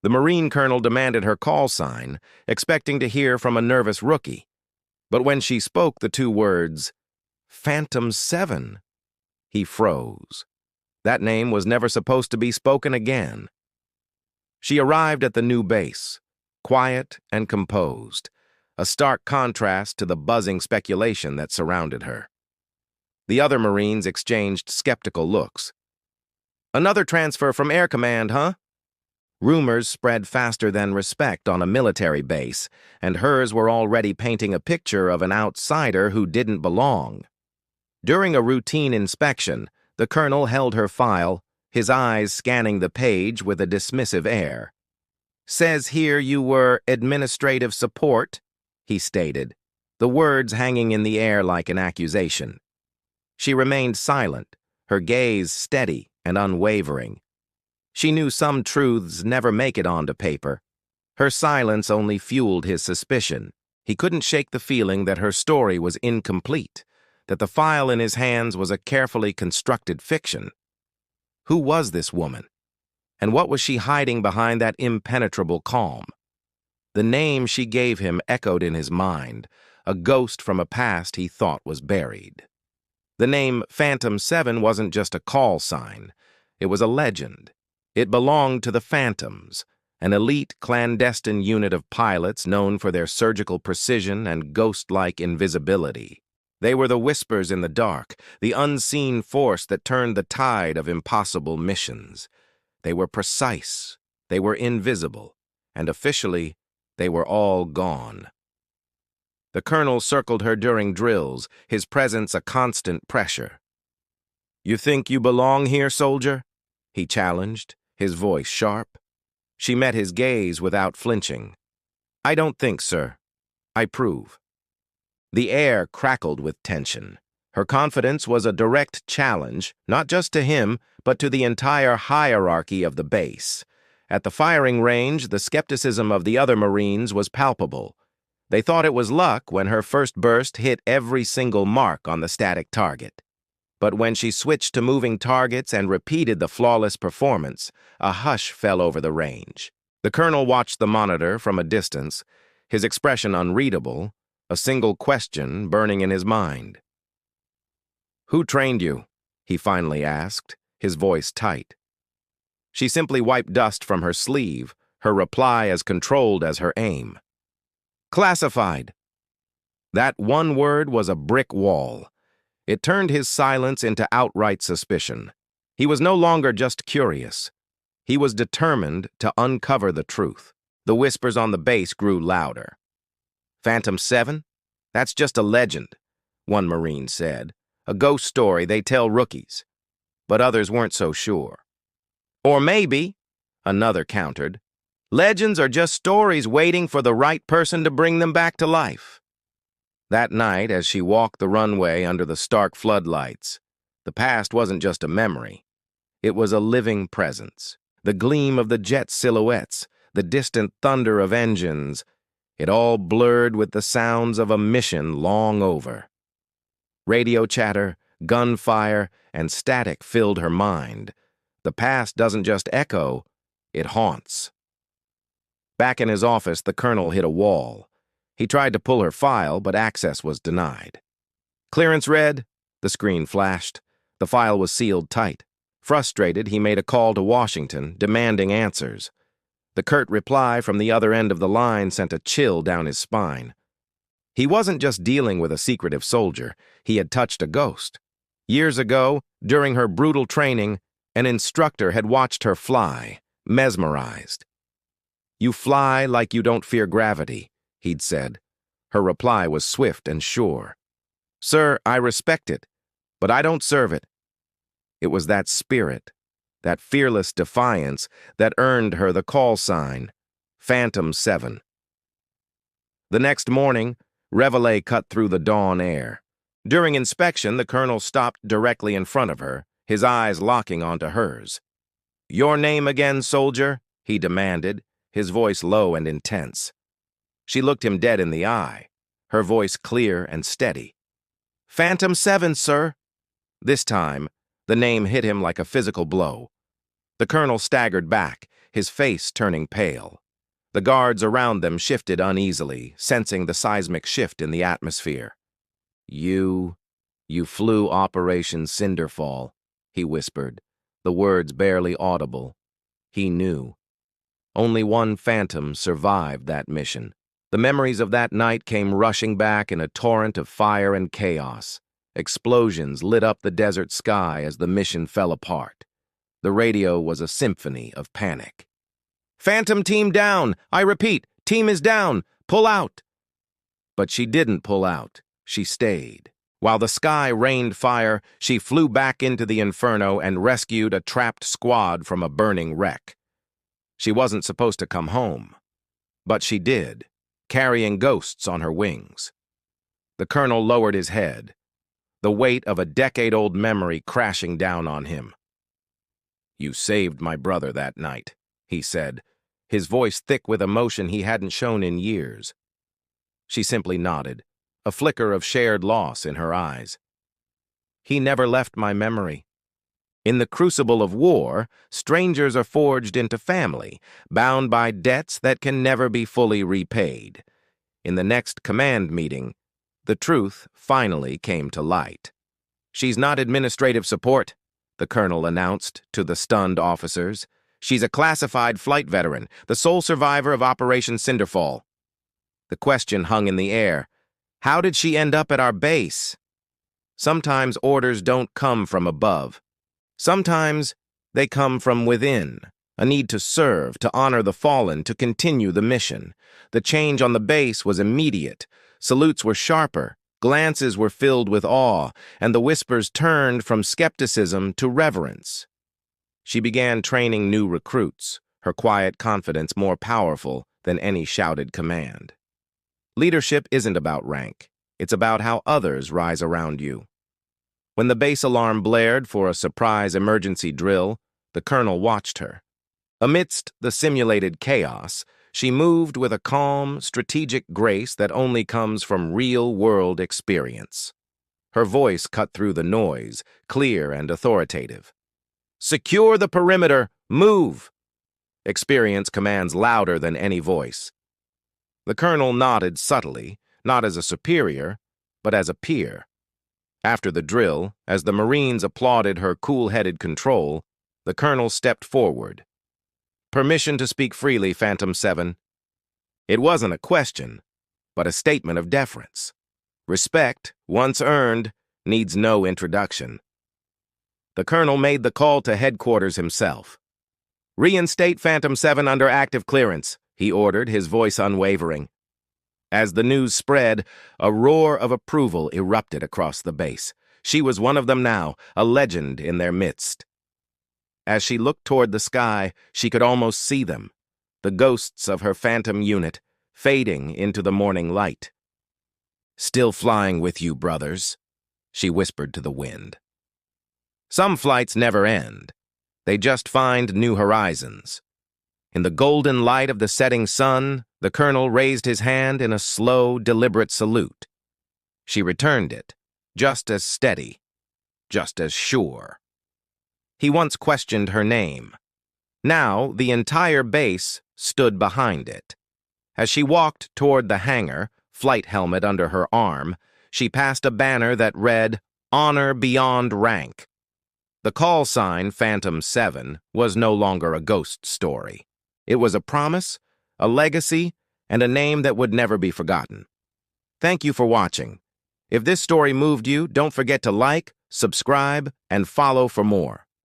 The Marine colonel demanded her call sign, expecting to hear from a nervous rookie. But when she spoke the two words, Phantom 7, he froze. That name was never supposed to be spoken again. She arrived at the new base, quiet and composed, a stark contrast to the buzzing speculation that surrounded her. The other Marines exchanged skeptical looks. "Another transfer from Air Command, huh?" Rumors spread faster than respect on a military base, and hers were already painting a picture of an outsider who didn't belong. During a routine inspection, the colonel held her file, his eyes scanning the page with a dismissive air. "Says here you were administrative support," he stated, the words hanging in the air like an accusation. She remained silent, her gaze steady and unwavering. She knew some truths never make it onto paper. Her silence only fueled his suspicion. He couldn't shake the feeling that her story was incomplete, that the file in his hands was a carefully constructed fiction. Who was this woman? And what was she hiding behind that impenetrable calm? The name she gave him echoed in his mind, a ghost from a past he thought was buried. The name Phantom 7 wasn't just a call sign. It was a legend. It belonged to the Phantoms, an elite clandestine unit of pilots known for their surgical precision and ghost-like invisibility. They were the whispers in the dark, the unseen force that turned the tide of impossible missions. They were precise, they were invisible, and officially, they were all gone. The colonel circled her during drills, his presence a constant pressure. "You think you belong here, soldier?" he challenged, his voice sharp. She met his gaze without flinching. "I don't think, sir. I prove." The air crackled with tension. Her confidence was a direct challenge, not just to him, but to the entire hierarchy of the base. At the firing range, the skepticism of the other Marines was palpable. They thought it was luck when her first burst hit every single mark on the static target. But when she switched to moving targets and repeated the flawless performance, a hush fell over the range. The colonel watched the monitor from a distance, his expression unreadable, a single question burning in his mind. "Who trained you?" he finally asked, his voice tight. She simply wiped dust from her sleeve, her reply as controlled as her aim. "Classified." That one word was a brick wall. It turned his silence into outright suspicion. He was no longer just curious. He was determined to uncover the truth. The whispers on the base grew louder. "Phantom 7? That's just a legend," one Marine said. "A ghost story they tell rookies." But others weren't so sure. "Or maybe," another countered, "legends are just stories waiting for the right person to bring them back to life." That night, as she walked the runway under the stark floodlights, the past wasn't just a memory. It was a living presence. The gleam of the jet silhouettes, the distant thunder of engines, it all blurred with the sounds of a mission long over. Radio chatter, gunfire, and static filled her mind. The past doesn't just echo, it haunts. Back in his office, the colonel hit a wall. He tried to pull her file, but access was denied. "Clearance read," the screen flashed. The file was sealed tight. Frustrated, he made a call to Washington, demanding answers. The curt reply from the other end of the line sent a chill down his spine. He wasn't just dealing with a secretive soldier, he had touched a ghost. Years ago, during her brutal training, an instructor had watched her fly, mesmerized. "You fly like you don't fear gravity," he'd said. Her reply was swift and sure. "Sir, I respect it, but I don't serve it." It was that spirit, that fearless defiance, that earned her the call sign, Phantom 7. The next morning, Reveille cut through the dawn air. During inspection, the colonel stopped directly in front of her, his eyes locking onto hers. "Your name again, soldier?" he demanded, his voice low and intense. She looked him dead in the eye, her voice clear and steady. "Phantom 7, sir." This time, the name hit him like a physical blow. The colonel staggered back, his face turning pale. The guards around them shifted uneasily, sensing the seismic shift in the atmosphere. You flew Operation Cinderfall, he whispered, the words barely audible. He knew. Only one phantom survived that mission. The memories of that night came rushing back in a torrent of fire and chaos. Explosions lit up the desert sky as the mission fell apart. The radio was a symphony of panic. "Phantom team down! I repeat, team is down! Pull out!" But she didn't pull out. She stayed. While the sky rained fire, she flew back into the inferno and rescued a trapped squad from a burning wreck. She wasn't supposed to come home. But she did, carrying ghosts on her wings. The colonel lowered his head, the weight of a decade-old memory crashing down on him. "You saved my brother that night," he said, his voice thick with emotion he hadn't shown in years. She simply nodded, a flicker of shared loss in her eyes. "He never left my memory. In the crucible of war, strangers are forged into family, bound by debts that can never be fully repaid. In the next command meeting, the truth finally came to light. She's not administrative support," the colonel announced to the stunned officers. "She's a classified flight veteran, the sole survivor of Operation Cinderfall." The question hung in the air. How did she end up at our base? Sometimes orders don't come from above. Sometimes they come from within, a need to serve, to honor the fallen, to continue the mission. The change on the base was immediate. Salutes were sharper, glances were filled with awe, and the whispers turned from skepticism to reverence. She began training new recruits, her quiet confidence more powerful than any shouted command. Leadership isn't about rank. It's about how others rise around you. When the base alarm blared for a surprise emergency drill, the colonel watched her. Amidst the simulated chaos, she moved with a calm, strategic grace that only comes from real-world experience. Her voice cut through the noise, clear and authoritative. "Secure the perimeter! Move!" Experience commands louder than any voice. The colonel nodded subtly, not as a superior, but as a peer. After the drill, as the Marines applauded her cool-headed control, the colonel stepped forward. "Permission to speak freely, Phantom 7. It wasn't a question, but a statement of deference. Respect, once earned, needs no introduction." The colonel made the call to headquarters himself. "Reinstate Phantom 7 under active clearance," he ordered, his voice unwavering. As the news spread, a roar of approval erupted across the base. She was one of them now, a legend in their midst. As she looked toward the sky, she could almost see them, the ghosts of her phantom unit, fading into the morning light. "Still flying with you, brothers," she whispered to the wind. Some flights never end. They just find new horizons. In the golden light of the setting sun, the colonel raised his hand in a slow, deliberate salute. She returned it, just as steady, just as sure. He once questioned her name. Now, the entire base stood behind it. As she walked toward the hangar, flight helmet under her arm, she passed a banner that read, "Honor Beyond Rank." The call sign, Phantom 7, was no longer a ghost story. It was a promise, a legacy, and a name that would never be forgotten. Thank you for watching. If this story moved you, don't forget to like, subscribe, and follow for more.